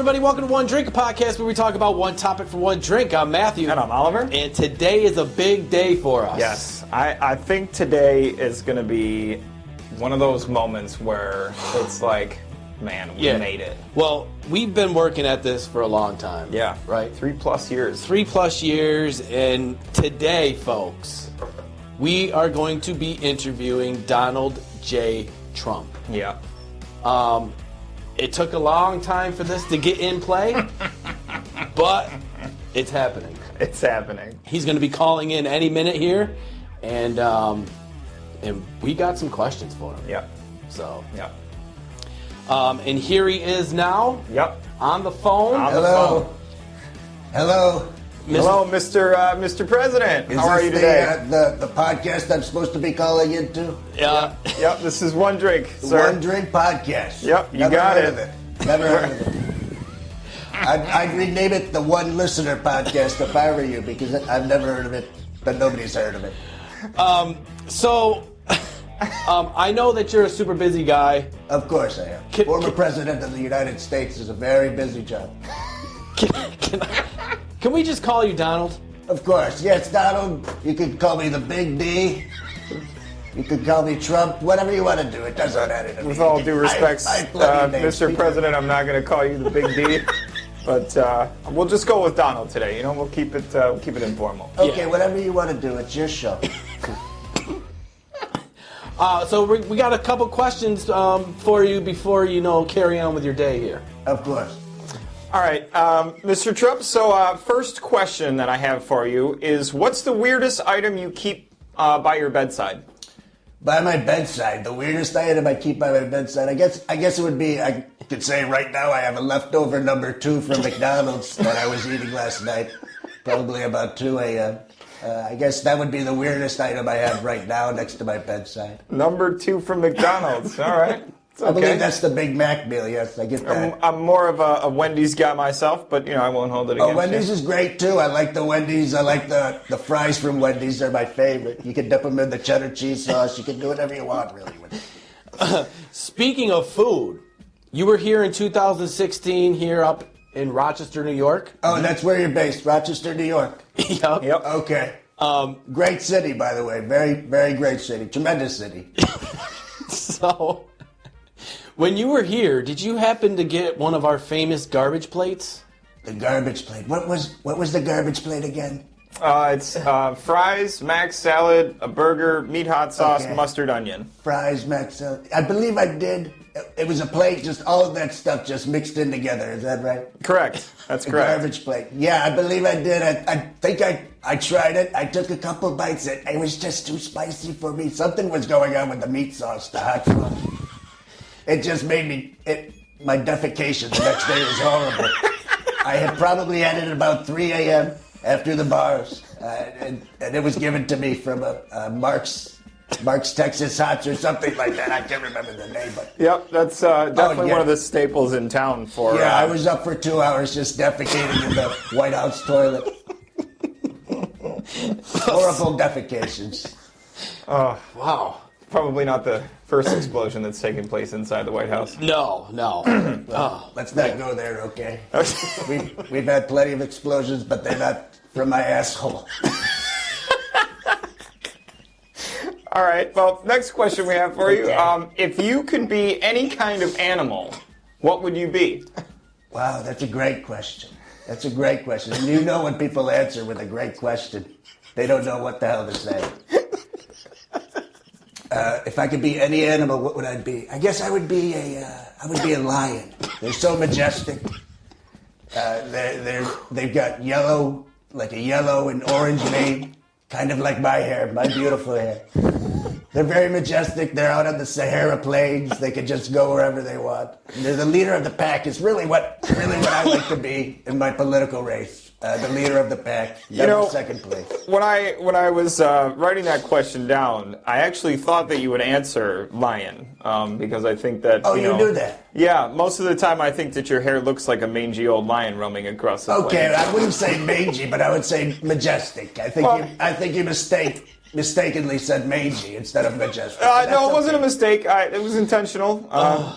everybody. Welcome to One Drink, a podcast where we talk about one topic for one drink. I'm Matthew. And I'm Oliver. And today is a big day for us. Yes. I think today is going to be one of those moments where it's like, man, we made it. Well, we've been working at this for a long time. Yeah. Right? 3+ years. 3+ years. And today, folks, we are going to be interviewing Donald J. Trump. Yeah. It took a long time for this to get in play, but it's happening. It's happening. He's going to be calling in any minute here, and we got some questions for him. Yep. So. Yep. And here he is now. Yep. On the phone. Hello. Hello. Hello, Mr. President. How are you today? The podcast I'm supposed to be calling into? Yeah. Yep. This is One Drink, sir. One Drink Podcast. Yep. You Never got heard it. of it. Never heard of it. I'd rename it the One Listener Podcast if I were you, because I've never heard of it, but nobody's heard of it. I know that you're a super busy guy. Of course I am. Former President of the United States is a very busy job. Can we just call you Donald? Of course. Yes, Donald. You could call me the Big D. You could call me Trump. Whatever you want to do. It doesn't matter to me. With all due respect, Mr. People. President, I'm not going to call you the Big D, but we'll just go with Donald today. You know, we'll keep it informal. Okay, whatever you want to do. It's your show. So we got a couple questions for you before you carry on with your day here. Of course. All right, Mr. Trump, so first question that I have for you is, what's the weirdest item you keep by your bedside? By my bedside, the weirdest item I keep by my bedside, I guess it would be, I could say right now I have a leftover number 2 from McDonald's that I was eating last night, probably about 2 a.m. I guess that would be the weirdest item I have right now next to my bedside. Number 2 from McDonald's, all right. Okay. I believe that's the Big Mac meal, yes, I get that. I'm more of a Wendy's guy myself, but, I won't hold it against you. Wendy's is great, too. I like the Wendy's. I like the fries from Wendy's. They're my favorite. You can dip them in the cheddar cheese sauce. You can do whatever you want, really. Speaking of food, you were here in 2016 here up in Rochester, New York. Oh, that's where you're based, Rochester, New York. Yep. Okay. Great city, by the way. Very, very great city. Tremendous city. So, when you were here, did you happen to get one of our famous garbage plates? The garbage plate. What was the garbage plate again? It's fries, mac salad, a burger, meat hot sauce, Okay. mustard, onion. Fries, mac salad. I believe I did. It was a plate, just all of that stuff just mixed in together. Is that right? Correct. That's A correct. garbage plate. Yeah, I believe I did. I think I tried it. I took a couple bites. It was just too spicy for me. Something was going on with the meat sauce, the hot sauce. It just made me. My defecation the next day was horrible. I had probably had it at about 3 a.m. after the bars, and it was given to me from a Mark's Texas Hots or something like that. I can't remember the name, but Yep, that's definitely yeah. one of the staples in town for... yeah, I was up for 2 hours just defecating in the White House toilet. Horrible defecations. Oh, Wow. probably not the first explosion that's taken place inside the White House. No. Oh. Let's not go there, okay? We've had plenty of explosions, but they're not from my asshole. All right, well, next question we have for you. Okay. If you could be any kind of animal, what would you be? Wow, that's a great question. That's a great question. And you know when people answer with a great question, they don't know what the hell to say. If I could be any animal, what would I be? I guess I would be a lion. They're so majestic. They've got yellow, like a yellow and orange mane, kind of like my hair, my beautiful hair. They're very majestic. They're out on the Sahara Plains. They can just go wherever they want. And they're the leader of the pack. Is really what I like to be in my political race. The leader of the pack, never second place. When I was writing that question down, I actually thought that you would answer lion, because I think that... Oh, you knew that? Yeah, most of the time I think that your hair looks like a mangy old lion roaming across the Okay, plains. I wouldn't say mangy, but I would say majestic. I think you mistake mistakenly said mangy instead of majestic. No, it wasn't a mistake. It was intentional.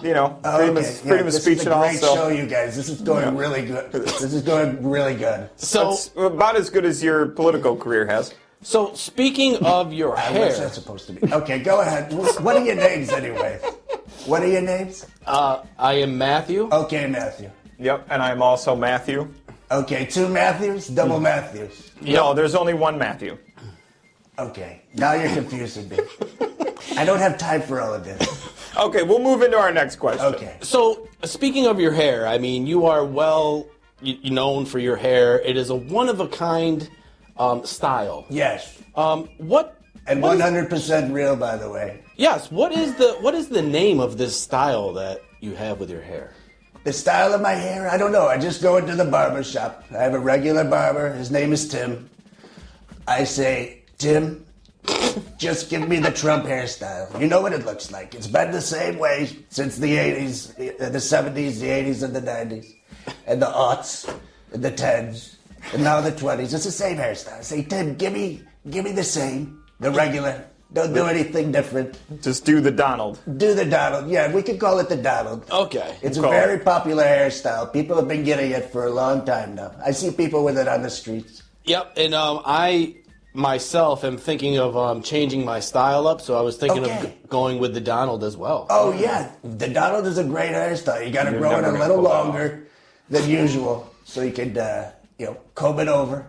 Freedom of speech and all. This is a great show, you guys. This is going really good. This is going really good. So it's about as good as your political career has. So speaking of your hair, what's that supposed to be? Okay, go ahead. What are your names anyway? What are your names? I am Matthew. Okay, Matthew. Yep, and I'm also Matthew. Okay, 2 Matthews, double Matthews. No, there's only one Matthew. Okay, now you're confusing me. I don't have time for all of this. Okay, we'll move into our next question. Okay. So speaking of your hair, I mean, you are known for your hair. It is a one-of-a-kind style. Yes. What? And 100% real, by the way. Yes. What is the name of this style that you have with your hair? The style of my hair? I don't know. I just go into the barber shop. I have a regular barber. His name is Tim. I say, Tim, just give me the Trump hairstyle. You know what it looks like. It's been the same way since the 80s, the 70s, the 80s, and the 90s, and the aughts, and the 10s, and now the 20s. It's the same hairstyle. I say, Tim, give me the same, the regular. Don't do anything different. Just do the Donald. Do the Donald. Yeah, we could call it the Donald. Okay. It's a very popular hairstyle. People have been getting it for a long time now. I see people with it on the streets. Yep, and I myself am thinking of changing my style up, so I was thinking of going with the Donald as well. Oh, yeah. The Donald is a great hairstyle. You got to grow it a little longer than usual so you can, comb it over.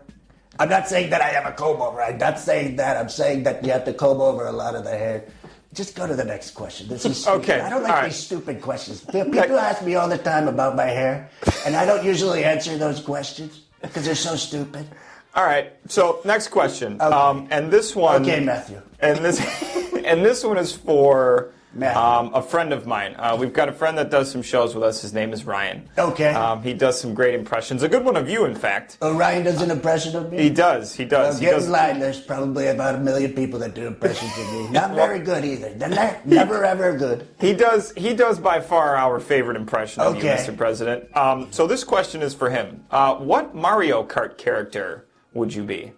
I'm not saying that I have a comb over. I'm not saying that. I'm saying that you have to comb over a lot of the hair. Just go to the next question. This is stupid. Okay. I don't like these stupid questions. People ask me all the time about my hair, and I don't usually answer those questions because they're so stupid. All right. So next question. Okay. And this one. Okay, Matthew. And this one is for a friend of mine. We've got a friend that does some shows with us. His name is Ryan. Okay. He does some great impressions. A good one of you, in fact. Oh, Ryan does an impression of me? He does. Well, get in line. There's probably about 1 million people that do impressions of me. Not very good either. They're never ever good. He does by far our favorite impression of you, Mr. President. So this question is for him. What Mario Kart character would you be?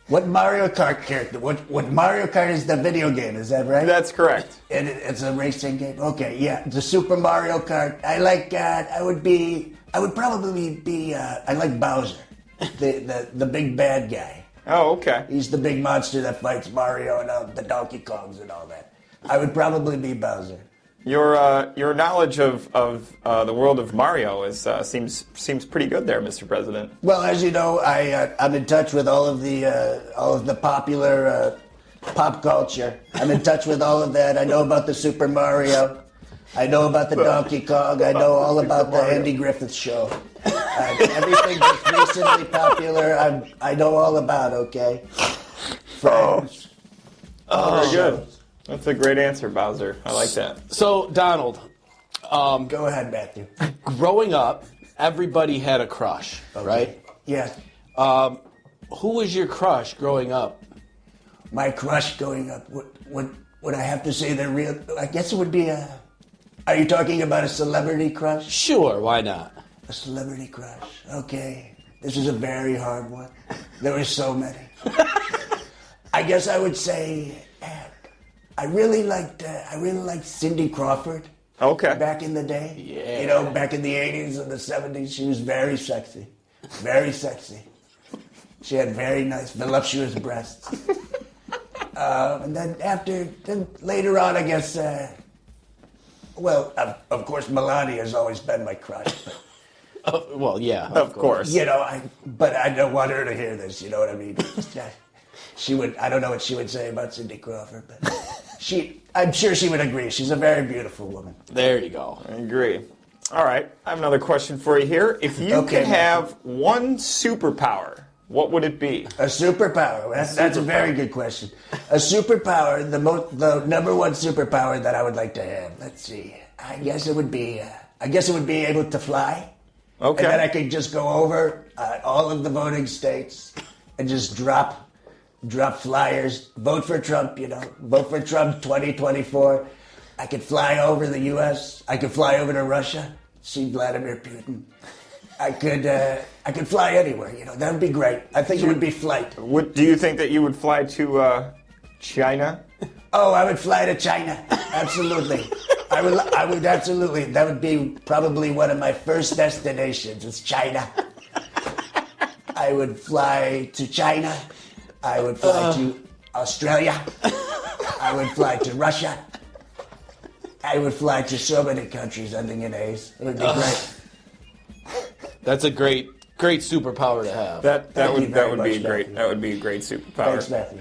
What Mario Kart character? What Mario Kart is the video game? Is that right? That's correct. And it's a racing game. Okay, yeah, the Super Mario Kart. I like. I would probably be. I like Bowser, the big bad guy. Oh, okay. He's the big monster that fights Mario and the Donkey Kongs and all that. I would probably be Bowser. Your knowledge of the world of Mario seems pretty good there, Mr. President. Well, as you know, I'm in touch with all of the popular pop culture. I'm in touch with all of that. I know about the Super Mario. I know about the Donkey Kong. I know all about the Andy Griffith Show. Everything that's recently popular, I know all about. Okay. Friends. Very good. That's a great answer, Bowser. I like that. So, Donald. Go ahead, Matthew. Growing up, everybody had a crush, right? Yeah. Who was your crush growing up? My crush growing up. Would I have to say the real? I guess it would be a. Are you talking about a celebrity crush? Sure, why not? A celebrity crush. Okay. This is a very hard one. There were so many. I guess I would say. I really liked Cindy Crawford. Okay. Back in the day. Yeah. You know, back in the 80s and the 70s, she was very sexy. Very sexy. She had very nice, voluptuous breasts. And then later on, I guess, of course, Melania has always been my crush. Well, yeah. Of course. You know, but I don't want her to hear this, you know what I mean? I don't know what she would say about Cindy Crawford, but I'm sure she would agree. She's a very beautiful woman. There you go. I agree. All right. I have another question for you here. If you could have one superpower, what would it be? A superpower. That's a very good question. A superpower, the number one superpower that I would like to have. Let's see. I guess it would be able to fly. Okay. And then I could just go over all of the voting states and just drop flyers, vote for Trump, vote for Trump 2024. I could fly over the U.S. I could fly over to Russia, see Vladimir Putin. I could fly anywhere. You know, that would be great. I think it would be flight. Do you think that you would fly to China? Oh, I would fly to China. Absolutely. I would absolutely. That would be probably one of my first destinations. Is China. I would fly to China. I would fly to Australia. I would fly to Russia. I would fly to so many countries ending in A's. It would be great. That's a great superpower to have. That would be much, great. Matthew. That would be a great superpower. Thanks, Matthew.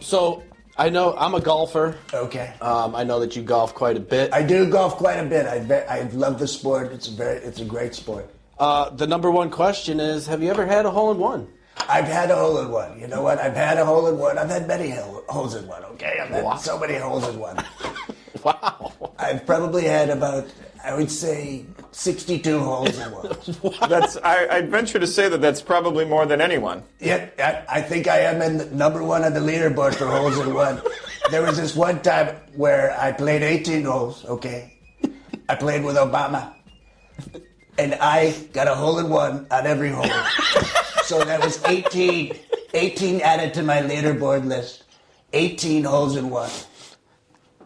So I know I'm a golfer. Okay. I know that you golf quite a bit. I do golf quite a bit. I love the sport. It's a great sport. The number one question is, have you ever had a hole-in-one? I've had a hole-in-one. You know what? I've had a hole-in-one. I've had many holes-in-one, okay? I've had so many holes-in-one. Wow. I've probably had about, I would say, 62 holes-in-one. I'd venture to say that that's probably more than anyone. Yeah, I think I am in number one on the leaderboard for holes-in-one. There was this one time where I played 18 holes, okay? I played with Obama. And I got a hole-in-one on every hole. So that was 18 added to my leaderboard list. 18 holes-in-one.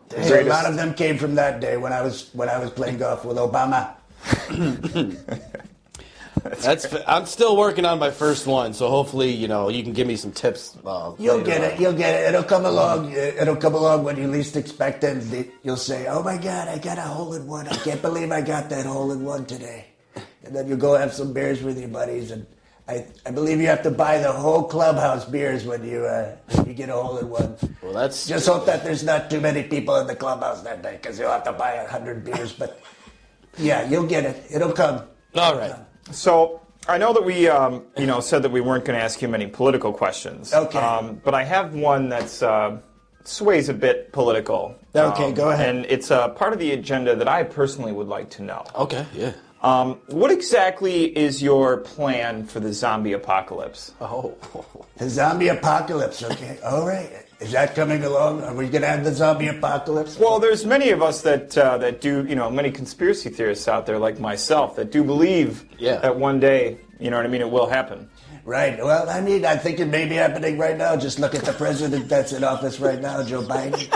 So a lot of them came from that day when I was playing golf with Obama. I'm still working on my first one, so hopefully, you can give me some tips. You'll get it. It'll come along. It'll come along when you least expect it. You'll say, "Oh my God, I got a hole-in-one! I can't believe I got that hole-in-one today." And then you go have some beers with your buddies, and I believe you have to buy the whole clubhouse beers when you get a hole-in-one. Well, that's just hope that there's not too many people in the clubhouse that day, because you'll have to buy 100 beers. But yeah, you'll get it. It'll come. all right. So I know that we, said that we weren't going to ask you many political questions. Okay. But I have one that's sways a bit political. Okay, go ahead. And it's part of the agenda that I personally would like to know. Okay, yeah. What exactly is your plan for the zombie apocalypse? Oh, The zombie apocalypse, okay. All right. Is that coming along? Are we going to have the zombie apocalypse? Well, there's many of us that do, many conspiracy theorists out there like myself that do believe that one day, it will happen. Right. Well, I think it may be happening right now. Just look at the president that's in office right now, Joe Biden.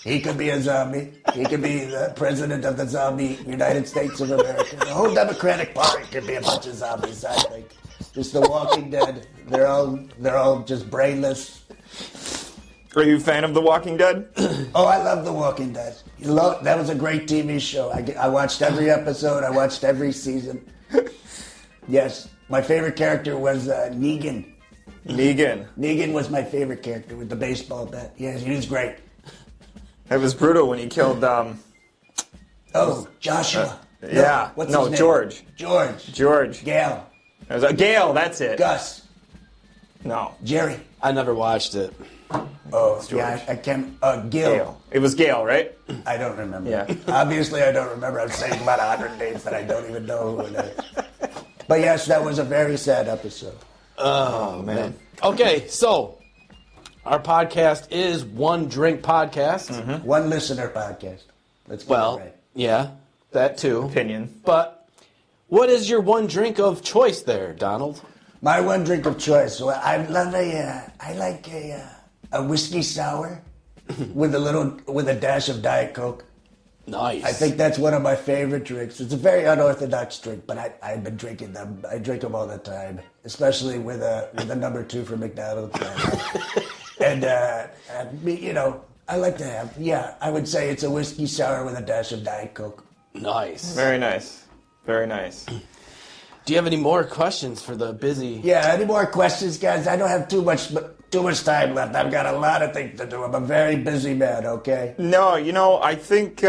He could be a zombie. He could be the president of the zombie United States of America. The whole Democratic Party could be a bunch of zombies, I think. Just the Walking Dead. They're all just brainless. Are you a fan of The Walking Dead? Oh, I love The Walking Dead. That was a great TV show. I watched every episode. I watched every season. Yes. My favorite character was Negan. Negan was my favorite character with the baseball bat. Yes, he was great. It was brutal when he killed... Joshua. Yeah. What's his name? George. George. Gale. It was Gale, that's it. Gus. No. Jerry. I never watched it. Oh, yeah, I can't... Gil. It was Gale, right? I don't remember. Yeah. Obviously, I don't remember. I'm saying about 100 names that I don't even know who it is. But yes, that was a very sad episode. Oh, man. Okay, so our podcast is One Drink Podcast. Mm-hmm. One listener podcast. Let's get it right. Yeah, that too. Opinion. But what is your one drink of choice there, Donald? My one drink of choice. Well, I like a whiskey sour with a dash of Diet Coke. Nice. I think that's one of my favorite drinks. It's a very unorthodox drink, but I've been drinking them. I drink them all the time, especially with a number 2 from McDonald's. And I like to have. Yeah, I would say it's a whiskey sour with a dash of Diet Coke. Nice. Very nice. Very nice. Do you have any more questions for the busy? Yeah, any more questions, guys? I don't have too much time left. I've got a lot of things to do. I'm a very busy man, okay? No, I think,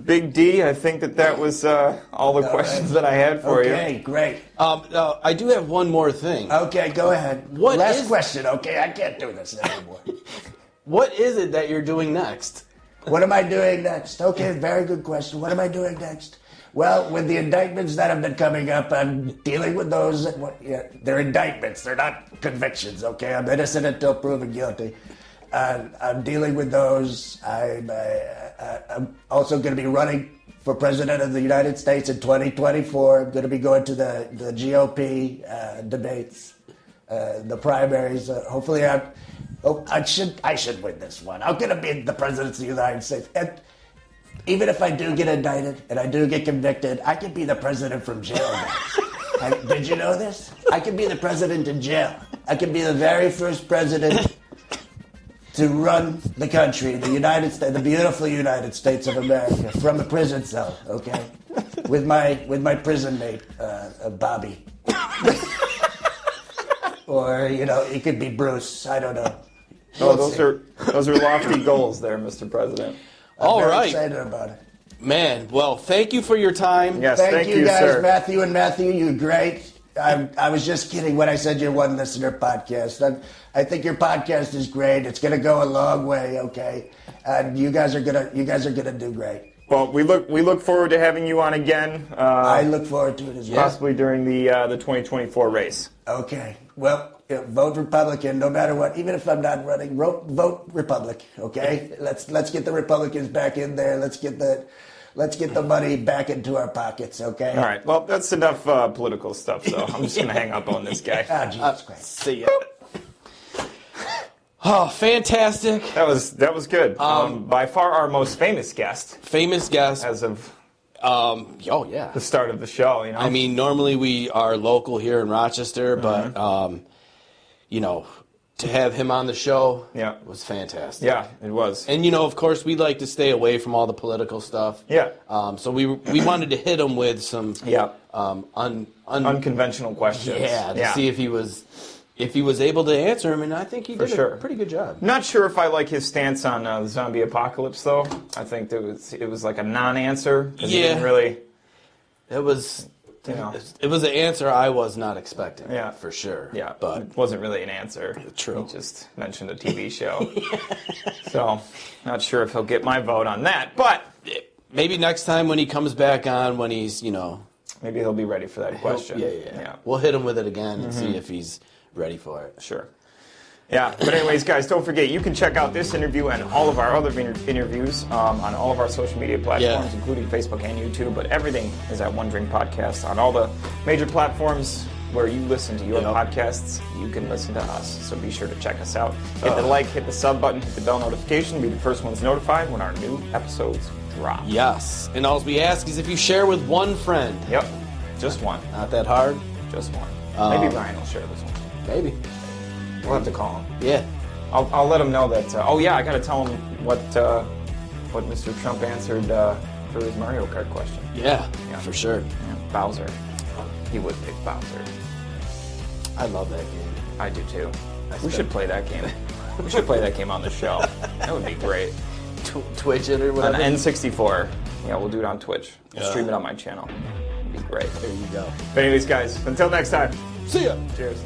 Big D, I think that was all the questions that I had for you. Okay, great. I do have one more thing. Okay, go ahead. Last question, okay? I can't do this anymore. What is it that you're doing next? What am I doing next? Okay, very good question. What am I doing next? Well, with the indictments that have been coming up, I'm dealing with those. They're indictments. They're not convictions, okay? I'm innocent until proven guilty. I'm dealing with those. I'm also going to be running for president of the United States in 2024. I'm going to be going to the GOP debates, the primaries. Hopefully, I should win this one. I'm going to be the president of the United States. And even if I do get indicted and I do get convicted, I could be the president from jail. Did you know this? I could be the president in jail. I could be the very first president to run the country, the United States, the beautiful United States of America, from a prison cell. Okay, with my prison mate, Bobby, or it could be Bruce. I don't know. Oh, those are lofty goals, there, Mr. President. I'm very right. excited about it. Man, well, thank you for your time. Yes, Thank you guys, sir. Matthew, you're great. I was just kidding when I said you're one listener podcast. I think your podcast is great. It's going to go a long way, okay? And you guys are gonna do great. Well, we look forward to having you on again. I look forward to it as well. Possibly during the 2024 race. Okay. Well, vote Republican no matter what. Even if I'm not running, vote Republic. Okay. Let's get the Republicans back in there. Let's get the money back into our pockets. Okay. All right. Well, that's enough political stuff. So I'm just gonna hang up on this guy. Oh, Jesus Christ. See ya. Oh, fantastic. That was good. By far our most famous guest Famous guest. as of Oh, yeah. the start of the show. I mean, normally we are local here in Rochester, but, to have him on the show was fantastic. yeah, it was. And, of course, we like to stay away from all the political stuff. Yeah. So we wanted to hit him with some Unconventional questions. to see if he was able to answer him, and I think he did sure. a pretty good job. Not sure if I like his stance on the zombie apocalypse, though. I think it was like a non-answer. 'Cause he didn't really. It was an answer I was not expecting. Yeah. For sure. Yeah, But it wasn't really an answer. True. He just mentioned a TV show. So, not sure if he'll get my vote on that, but maybe next time when he comes back on, when he's, maybe he'll be ready for that question. Yeah. We'll hit him with it again and see if he's ready for it. Sure. Yeah, but anyways, guys, don't forget, you can check out this interview and all of our other interviews on all of our social media platforms, including Facebook and YouTube, but everything is at One Drink Podcast on all the major platforms where you listen to your podcasts. You can listen to us, so be sure to check us out. Hit the like, hit the sub button, hit the bell notification, be the first ones notified when our new episodes drop. Yes. And all we ask is if you share with one friend. Yep, just one. Not that hard. Just one. Maybe Ryan will share this one. Maybe. We'll have to call him. Yeah. I'll let him know that. I got to tell him what Mr. Trump answered for his Mario Kart question. Yeah, for sure. Yeah, Bowser. He would pick Bowser. I love that game. I do too. We should play that game. We should play that game on the show. That would be great. Twitch it or On whatever. N64. Yeah, we'll do it on Twitch. We'll stream it on my channel. It'd be great. There you go. But anyways, guys, until next time. See ya. Cheers.